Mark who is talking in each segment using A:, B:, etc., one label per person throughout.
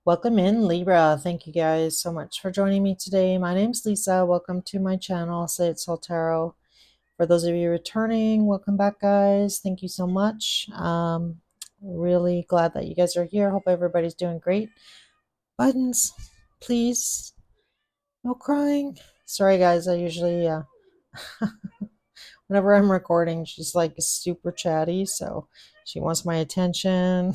A: Welcome in, Libra. Thank you guys so much for joining me today. My name's Lisa. Welcome to my channel, Say It Soul Tarot. For those of you returning, welcome back, guys. Thank you so much. Really glad that you guys are here. Hope everybody's doing great. Buttons, please. No crying. Sorry, guys. I usually, whenever I'm recording, she's like super chatty, so she wants my attention.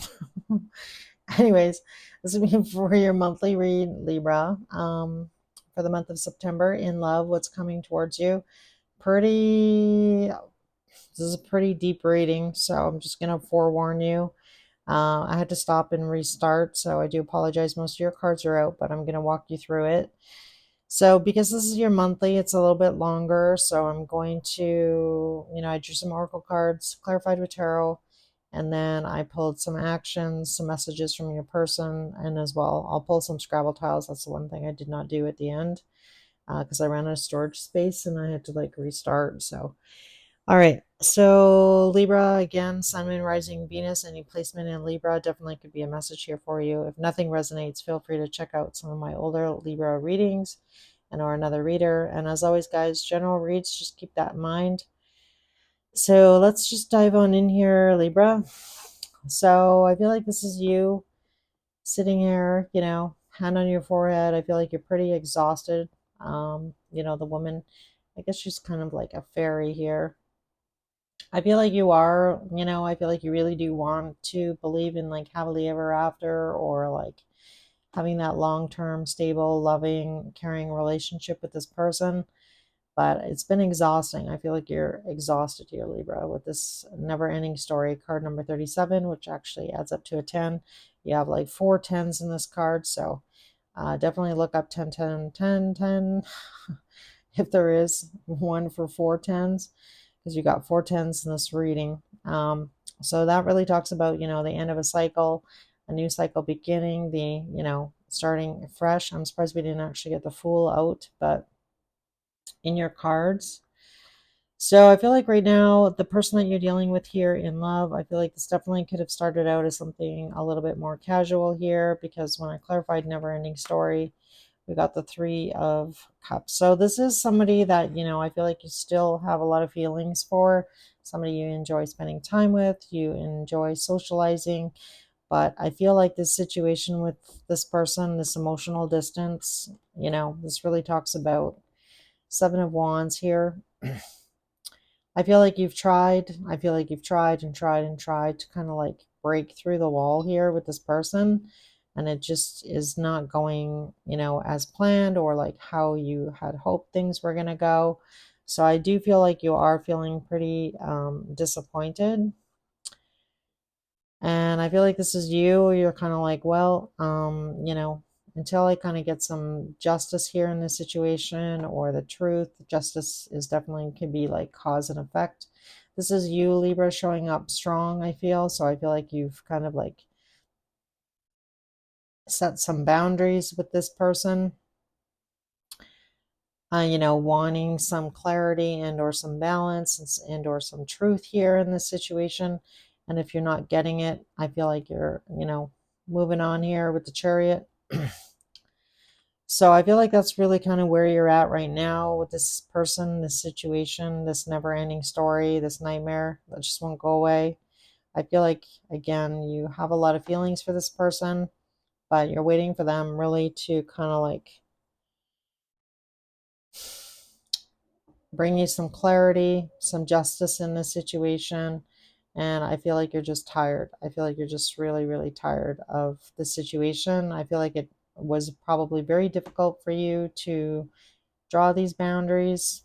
A: Anyways, this is me for your monthly read, Libra. For the month of September, in love, what's coming towards you? Pretty, this is a pretty deep reading, so I'm just gonna forewarn you. I had to stop and restart, so I do apologize. Most of your cards are out, but I'm gonna walk you through it. So because this is your monthly, it's a little bit longer. So I'm going to, I drew some oracle cards, clarified with tarot, and then I pulled some actions, some messages from your person, and as well, I'll pull some Scrabble tiles. That's the one thing I did not do at the end because I ran out of storage space and I had to like restart. So all right, so Libra again, Sun, Moon, Rising, Venus, any placement in Libra definitely could be a message here for you. If nothing resonates, feel free to check out some of my older Libra readings and or another reader. And as always, guys, general reads, just keep that in mind. So let's just dive on in here, Libra. So I feel like this is you sitting here, hand on your forehead. I feel like you're pretty exhausted. The woman, I guess she's kind of like a fairy here. I feel like you are, I feel like you really do want to believe in like happily ever after or like having that long-term, stable, loving, caring relationship with this person. But it's been exhausting. I feel like you're exhausted here, Libra, with this never-ending story. Card number 37, which actually adds up to a 10. You have like 4 10s in this card. So definitely look up 10, 10, 10, 10 if there is one for 4 10s because you got 4 10s in this reading. So that really talks about, the end of a cycle, a new cycle beginning, starting fresh. I'm surprised we didn't actually get the Fool out, but in your cards. So I feel like right now, the person that you're dealing with here in love, I feel like this definitely could have started out as something a little bit more casual here because when I clarified never ending story, we got the 3 of Cups. So this is somebody that, I feel like you still have a lot of feelings for, somebody you enjoy spending time with, you enjoy socializing. But I feel like this situation with this person, this emotional distance, this really talks about 7 of Wands here. I feel like you've tried. I feel like you've tried and tried and tried to kind of like break through the wall here with this person. And it just is not going, as planned or like how you had hoped things were going to go. So I do feel like you are feeling pretty disappointed. And I feel like this is you. You're kind of like, well, until I kind of get some justice here in this situation or the truth, justice is definitely can be like cause and effect. This is you, Libra, showing up strong, I feel. So I feel like you've kind of like set some boundaries with this person, wanting some clarity and or some balance and or some truth here in this situation. And if you're not getting it, I feel like you're, moving on here with the Chariot. So I feel like that's really kind of where you're at right now with this person, this situation, this never ending story, this nightmare that just won't go away. I feel like, again, you have a lot of feelings for this person, but you're waiting for them really to kind of like bring you some clarity, some justice in this situation. And I feel like you're just tired. I feel like you're just really, really tired of the situation. I feel like it was probably very difficult for you to draw these boundaries,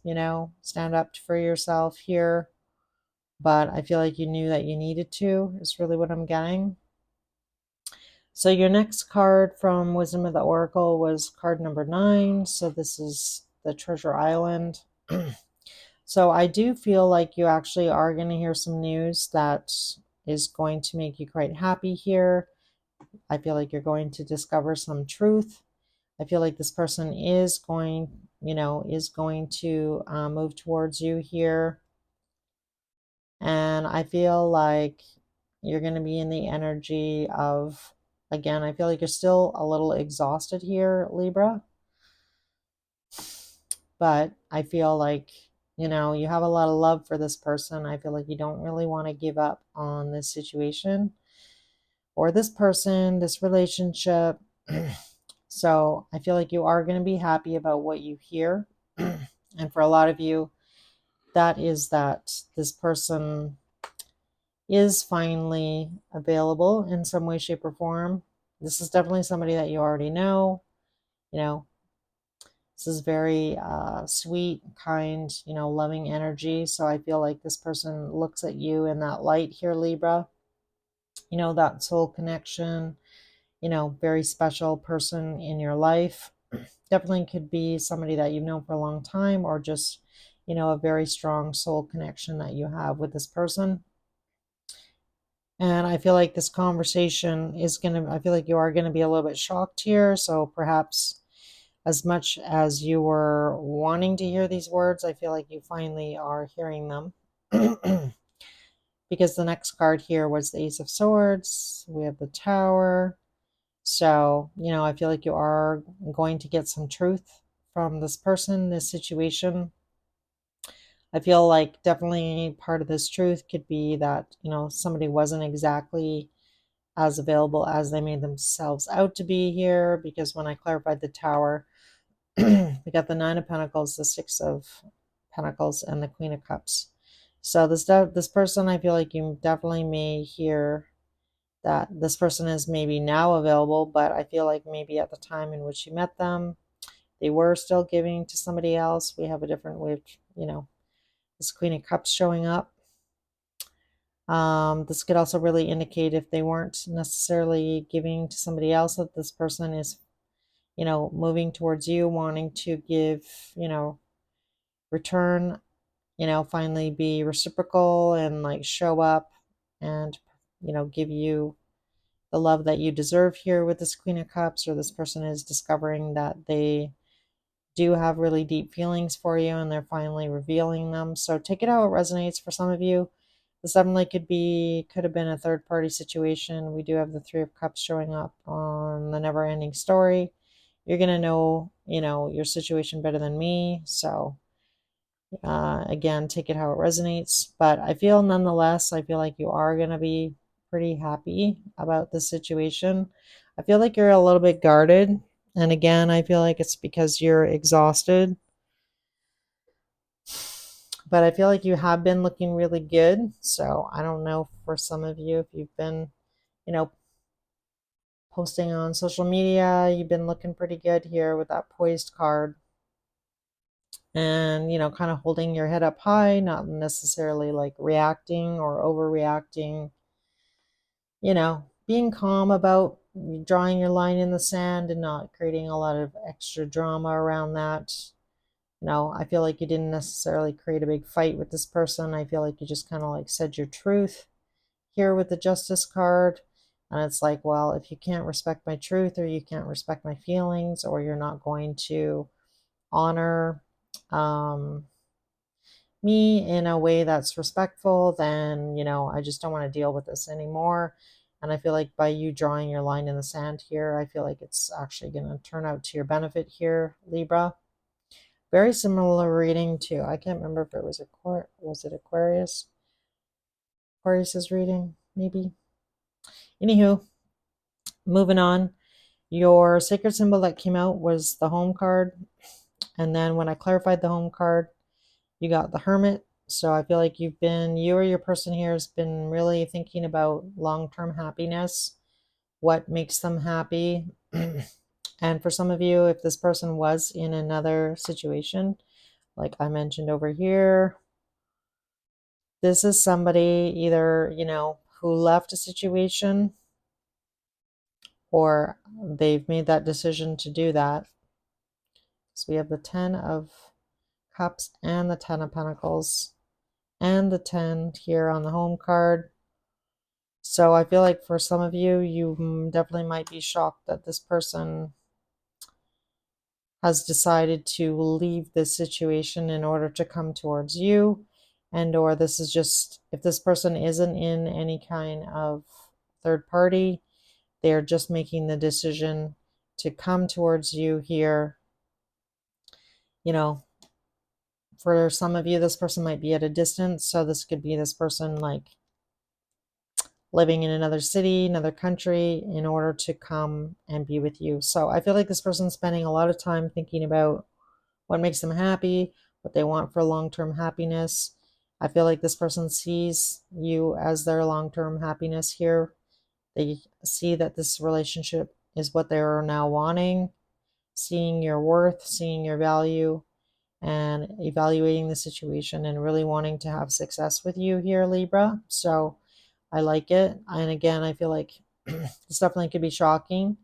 A: stand up for yourself here. But I feel like you knew that you needed to, is really what I'm getting. So your next card from Wisdom of the Oracle was card number 9. So this is the Treasure Island. So I do feel like you actually are going to hear some news that is going to make you quite happy here. I feel like you're going to discover some truth. I feel like this person is going, to move towards you here. And I feel like you're going to be in the energy of Again, I feel like you're still a little exhausted here, Libra, but I feel like, you have a lot of love for this person. I feel like you don't really want to give up on this situation or this person, this relationship. So I feel like you are going to be happy about what you hear. And for a lot of you, that is that this person is finally available in some way, shape, or form. This is definitely somebody that you already know. You know, this is very sweet, kind, loving energy. So I feel like this person looks at you in that light here, Libra. That soul connection, very special person in your life. Definitely could be somebody that you've known for a long time, or just, a very strong soul connection that you have with this person. And I feel like this conversation is I feel like you are going to be a little bit shocked here. So perhaps as much as you were wanting to hear these words, I feel like you finally are hearing them. Because the next card here was the Ace of Swords. We have the Tower. So, I feel like you are going to get some truth from this person, this situation. I feel like definitely part of this truth could be that, somebody wasn't exactly as available as they made themselves out to be here, because when I clarified the Tower, we got the Nine of Pentacles, the Six of Pentacles, and the Queen of Cups. So this person, I feel like you definitely may hear that this person is maybe now available, but I feel like maybe at the time in which you met them, they were still giving to somebody else. We have a different way of, this Queen of Cups showing up. This could also really indicate, if they weren't necessarily giving to somebody else, that this person is, moving towards you, wanting to give, return, finally be reciprocal and like show up and, give you the love that you deserve here with this Queen of Cups. Or this person is discovering that they do have really deep feelings for you, and they're finally revealing them. So take it how it resonates. For some of you, this definitely could have been a third party situation. We do have the Three of Cups showing up on the Never Ending Story. You're going to know, your situation better than me. So again, take it how it resonates. But I feel nonetheless, I feel like you are going to be pretty happy about this situation. I feel like you're a little bit guarded. And again, I feel like it's because you're exhausted. But I feel like you have been looking really good. So I don't know, for some of you, if you've been, you know, posting on social media, you've been looking pretty good here with that poised card. And, kind of holding your head up high, not necessarily like reacting or overreacting, being calm about drawing your line in the sand and not creating a lot of extra drama around that. I feel like you didn't necessarily create a big fight with this person. I feel like you just kind of like said your truth here with the Justice card. And it's like, well, if you can't respect my truth, or you can't respect my feelings, or you're not going to honor me in a way that's respectful, then, I just don't want to deal with this anymore. And I feel like by you drawing your line in the sand here, I feel like it's actually going to turn out to your benefit here, Libra. Very similar reading too. I can't remember if it was Aquarius? Aquarius's reading, maybe. Anywho, moving on. Your sacred symbol that came out was the home card. And then when I clarified the home card, you got the Hermit. So I feel like you or your person here has been really thinking about long-term happiness, what makes them happy. And for some of you, if this person was in another situation, like I mentioned over here, this is somebody either, who left a situation, or they've made that decision to do that. So we have the 10 of Cups and the 10 of Pentacles and the 10 here on the home card. So I feel like for some of you, you definitely might be shocked that this person has decided to leave this situation in order to come towards you. And or this is just, if this person isn't in any kind of third party, they're just making the decision to come towards you here. You know, for some of you, this person might be at a distance. So this could be this person like living in another city, another country in order to come and be with you. So I feel like this person's spending a lot of time thinking about what makes them happy, what they want for long-term happiness. I feel like this person sees you as their long-term happiness here. They see that this relationship is what they're now wanting, seeing your worth, seeing your value, and evaluating the situation and really wanting to have success with you here, Libra. So I like it. And again, I feel like this definitely could be shocking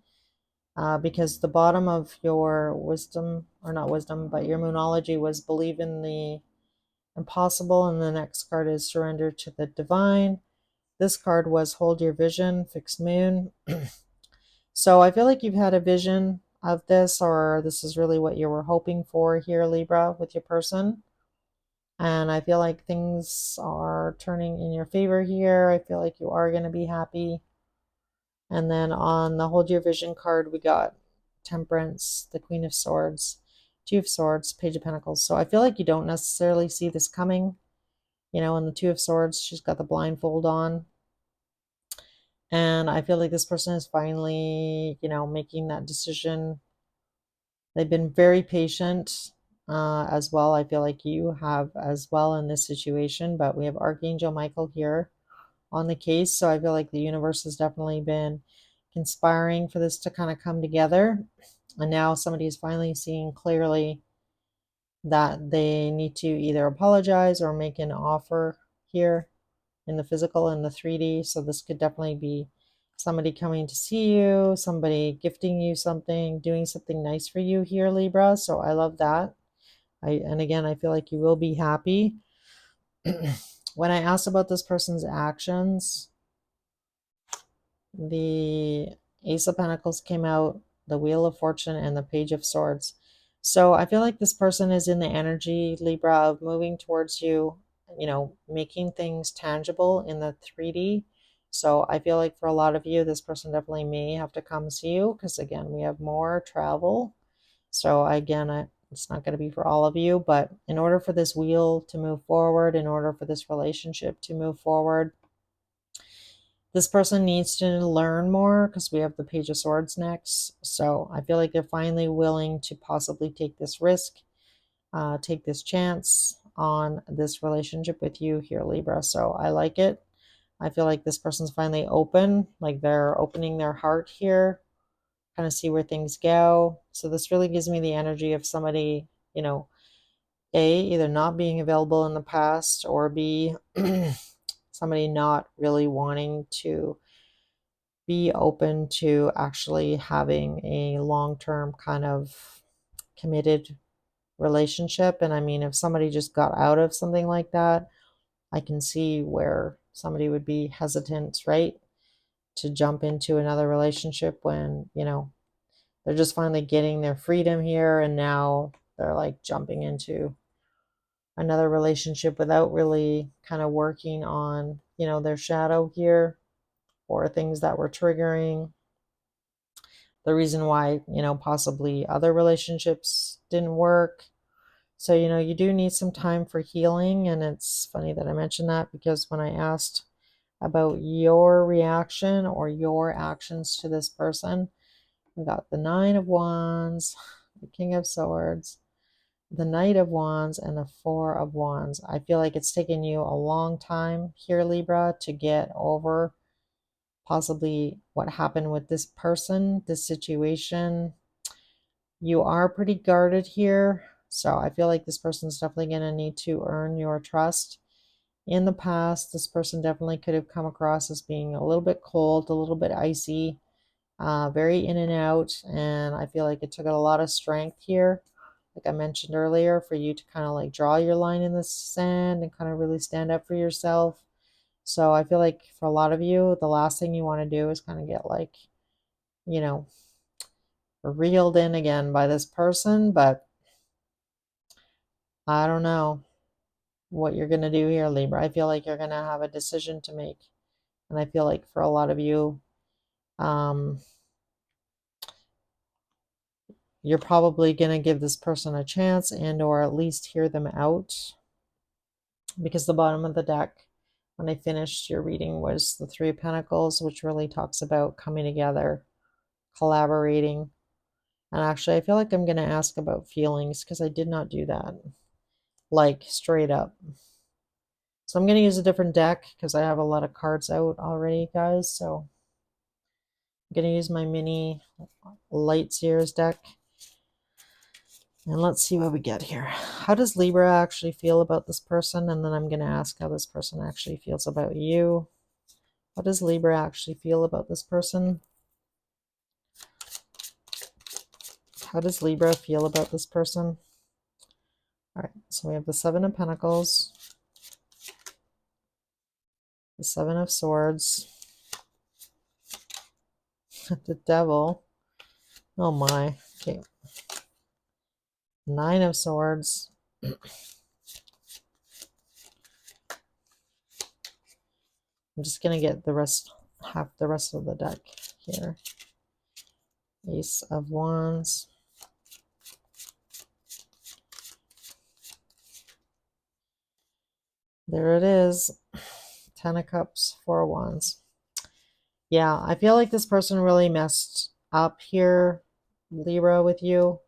A: because the bottom of your wisdom, or not wisdom, but your moonology was believe in the impossible, and the next card is surrender to the divine. This card was hold your vision, fixed moon. So I feel like you've had a vision of this, or this is really what you were hoping for here, Libra, with your person. And I feel like things are turning in your favor here. I feel like you are going to be happy. And then on the hold your vision card, we got temperance, the queen of swords, two of swords, page of pentacles. So I feel like you don't necessarily see this coming. You know, in the two of swords, she's got the blindfold on. And I feel like this person is finally, making that decision. They've been very patient as well. I feel like you have as well in this situation, but we have Archangel Michael here on the case. So I feel like the universe has definitely been conspiring for this to kind of come together. And now somebody is finally seeing clearly that they need to either apologize or make an offer here in the physical and the 3D. So this could definitely be somebody coming to see you, somebody gifting you something, doing something nice for you here, Libra. So I love that. And again, I feel like you will be happy. When I asked about this person's actions, the Ace of Pentacles came out, the Wheel of Fortune, and the Page of Swords. So I feel like this person is in the energy, Libra, of moving towards you, making things tangible in the 3D. So I feel like for a lot of you, this person definitely may have to come see you because, again, we have more travel. So again, it's not going to be for all of you, but in order for this wheel to move forward, in order for this relationship to move forward, this person needs to learn more because we have the Page of Swords next. So I feel like they're finally willing to possibly take this risk, take this chance on this relationship with you here, Libra. So I like it. I feel like this person's finally open, like they're opening their heart here, kind of see where things go. So this really gives me the energy of somebody, A, either not being available in the past, or B, somebody not really wanting to be open to actually having a long-term kind of committed relationship. And I mean, if somebody just got out of something like that, I can see where somebody would be hesitant, right, to jump into another relationship when, they're just finally getting their freedom here, and now they're like jumping into another relationship without really kind of working on, their shadow here, or things that were triggering the reason why, possibly other relationships didn't work. So, you do need some time for healing. And it's funny that I mentioned that because when I asked about your reaction or your actions to this person, we got the Nine of Wands, the King of Swords, the Knight of Wands, and the Four of Wands. I feel like it's taken you a long time here, Libra, to get over possibly what happened with this person, this situation. You are pretty guarded here. So I feel like this person's definitely going to need to earn your trust. In the past, this person definitely could have come across as being a little bit cold, a little bit icy, very in and out. And I feel like it took a lot of strength here, like I mentioned earlier, for you to kind of like draw your line in the sand and kind of really stand up for yourself. So I feel like for a lot of you, the last thing you want to do is kind of get like, you know, reeled in again by this person. But I don't know what you're going to do here, Libra. I feel like you're going to have a decision to make. And I feel like for a lot of you, Um, you're probably going to give this person a chance and or at least hear them out, because the bottom of the deck when I finished your reading was the Three of Pentacles, which really talks about coming together, collaborating. And actually, I feel like I'm going to ask about feelings because I did not do that, like straight up. So I'm going to use a different deck because I have a lot of cards out already, guys. So I'm going to use my mini Light Sears deck. And let's see what we get here. How does Libra actually feel about this person? And then I'm going to ask how this person actually feels about you. How does Libra actually feel about this person? How does Libra feel about this person? All right, so we have the Seven of Pentacles, the Seven of Swords, the Devil. Oh my. Okay. Nine of Swords. I'm just going to get the rest, half the rest of the deck here. Ace of Wands. There it is. Ten of Cups, Four of Wands. Yeah, I feel like this person really messed up here, Libra, with you.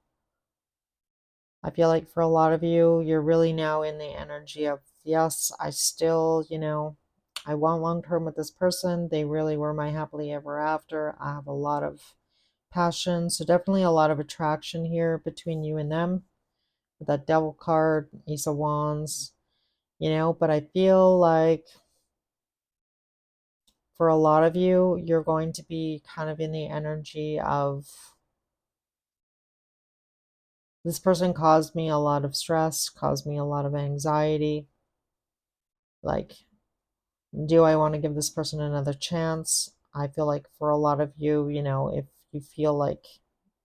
A: I feel like for a lot of you, you're really now in the energy of, yes, I still, I want long term with this person. They really were my happily ever after. I have a lot of passion. So definitely a lot of attraction here between you and them. With that Devil card, Ace of Wands, but I feel like for a lot of you, you're going to be kind of in the energy of, this person caused me a lot of stress, caused me a lot of anxiety. Like, do I want to give this person another chance? I feel like for a lot of you, if you feel like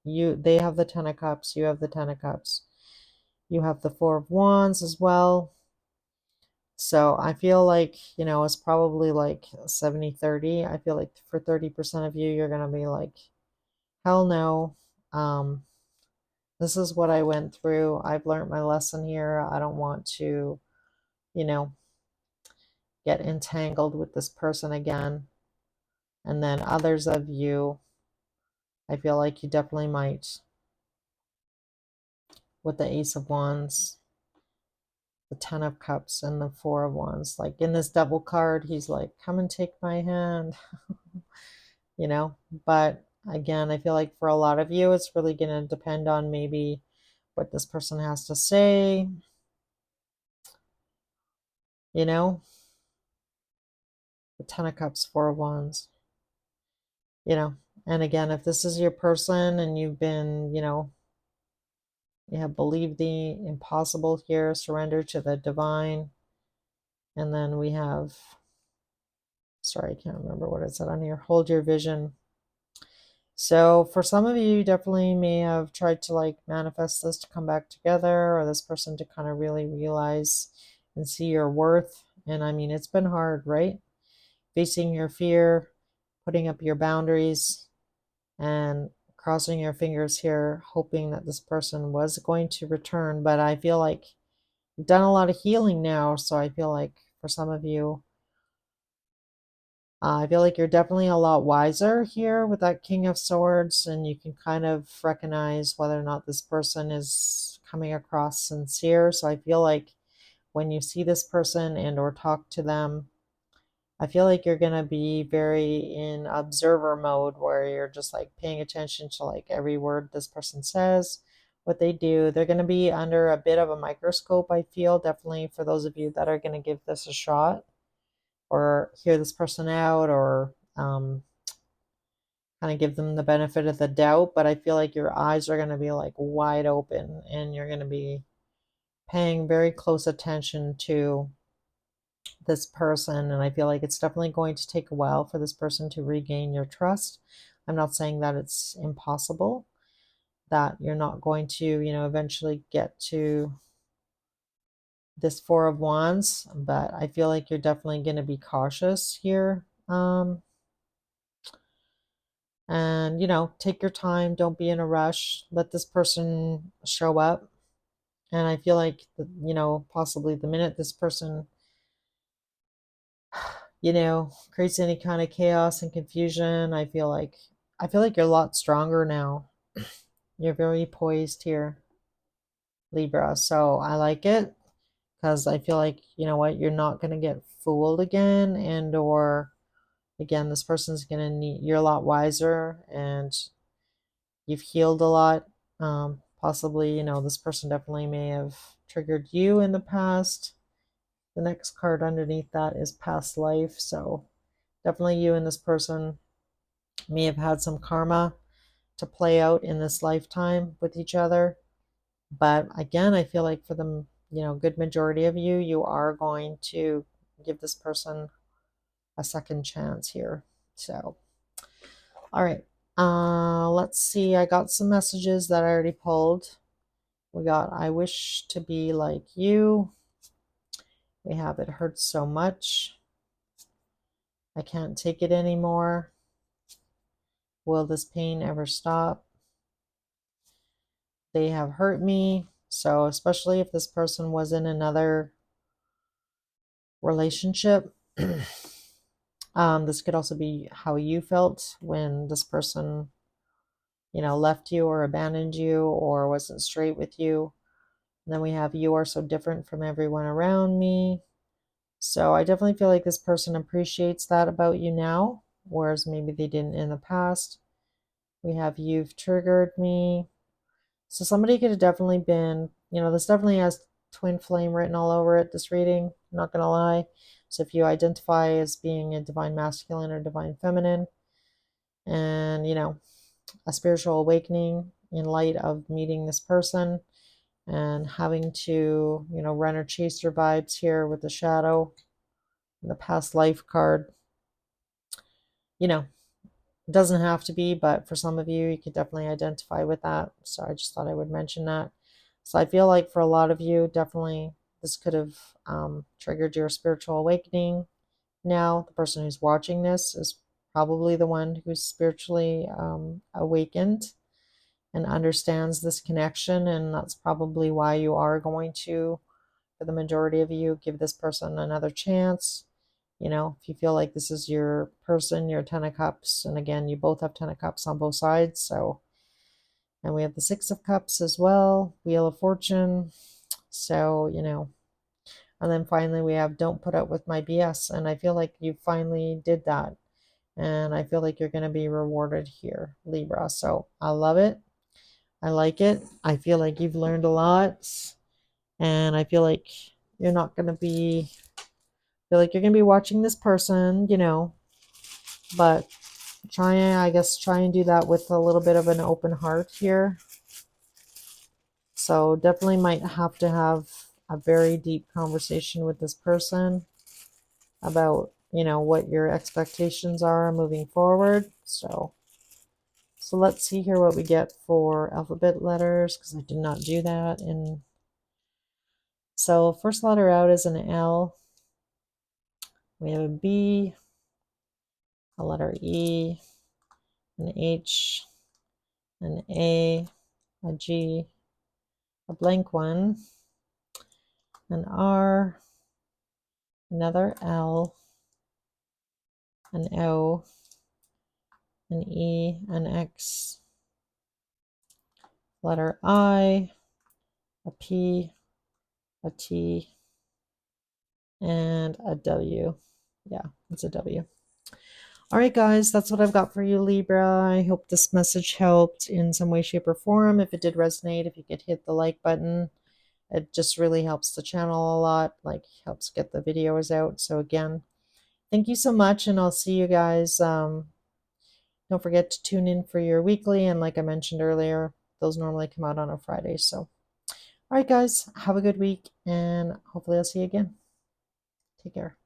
A: they have the Ten of Cups, you have the Ten of Cups, you have the Four of Wands as well. So I feel like, it's probably like 70-30. I feel like for 30% of you, you're going to be like, hell no. This is what I went through. I've learned my lesson here. I don't want to, you know, get entangled with this person again. And then others of you, I feel like you definitely might, with the Ace of Wands, the Ten of Cups, and the Four of Wands. Like in this Devil card, he's like, come and take my hand, you know? But again, I feel like for a lot of you, it's really going to depend on maybe what this person has to say, you know? The Ten of Cups, Four of Wands, you know? And again, if this is your person and you've been, you have believed the impossible here, surrender to the divine. And then we have, sorry, I can't remember what it said on here, hold your vision. So for some of you, definitely may have tried to like manifest this to come back together, or this person to kind of really realize and see your worth. And I mean, it's been hard, right? Facing your fear, putting up your boundaries, and crossing your fingers here, hoping that this person was going to return. But I feel like you've done a lot of healing now. So I feel like for some of you, I feel like you're definitely a lot wiser here with that King of Swords, and you can kind of recognize whether or not this person is coming across sincere. So I feel like when you see this person and or talk to them, I feel like you're going to be very in observer mode where you're just like paying attention to like every word this person says, what they do. They're going to be under a bit of a microscope, I feel, definitely for those of you that are going to give this a shot or hear this person out, or kind of give them the benefit of the doubt. But I feel like your eyes are going to be like wide open and you're going to be paying very close attention to this person. And I feel like it's definitely going to take a while for this person to regain your trust. I'm not saying that it's impossible, that you're not going to, eventually get to this Four of Wands, but I feel like you're definitely going to be cautious here. And, take your time. Don't be in a rush. Let this person show up. And I feel like, possibly the minute this person, creates any kind of chaos and confusion, I feel like you're a lot stronger now. You're very poised here, Libra. So I like it because I feel like, you know what, you're not going to get fooled again, and or again, this person's going to need, you're a lot wiser and you've healed a lot. Possibly, this person definitely may have triggered you in the past. The next card underneath that is past life. So definitely you and this person may have had some karma to play out in this lifetime with each other. But again, I feel like for the good majority of you, you are going to give this person a second chance here. So, all right. Let's see. I got some messages that I already pulled. We got I wish to be like you. We have it hurts so much. I can't take it anymore. Will this pain ever stop? They have hurt me. So, especially if this person was in another relationship, this could also be how you felt when this person, left you or abandoned you or wasn't straight with you. And then we have you are so different from everyone around me. So I definitely feel like this person appreciates that about you now, whereas maybe they didn't in the past. We have you've triggered me. So somebody could have definitely been, this definitely has twin flame written all over it, this reading, I'm not going to lie. So if you identify as being a divine masculine or divine feminine, and, a spiritual awakening in light of meeting this person and having to, run or chase your vibes here with the shadow and the past life card, it doesn't have to be, but for some of you, you could definitely identify with that. So I just thought I would mention that. So I feel like for a lot of you, definitely this could have triggered your spiritual awakening. Now, the person who's watching this is probably the one who's spiritually awakened and understands this connection. And that's probably why you are going to, for the majority of you, give this person another chance. If you feel like this is your person, your Ten of Cups, and again, you both have Ten of Cups on both sides. So, and we have the Six of Cups as well, Wheel of Fortune. So, and then finally we have don't put up with my BS. And I feel like you finally did that. And I feel like you're going to be rewarded here, Libra. So I love it. I like it. I feel like you've learned a lot. And I feel like you're not going to be, feel like you're going to be watching this person, but try and do that with a little bit of an open heart here. So definitely might have to have a very deep conversation with this person about, what your expectations are moving forward. So let's see here what we get for alphabet letters, because I did not do that. And so first letter out is an L. We have a B, a letter E, an H, an a G, a blank one, an R, another L, an O, an E, an X, letter I, a P, a T, and a W. Yeah, it's a W. All right, guys, that's what I've got for you, Libra. I hope this message helped in some way, shape, or form. If it did resonate, if you could hit the like button, it just really helps the channel a lot, like helps get the videos out. So again, thank you so much, and I'll see you guys. Don't forget to tune in for your weekly, and like I mentioned earlier, those normally come out on a Friday. So, all right, guys, have a good week, and hopefully I'll see you again. Take care.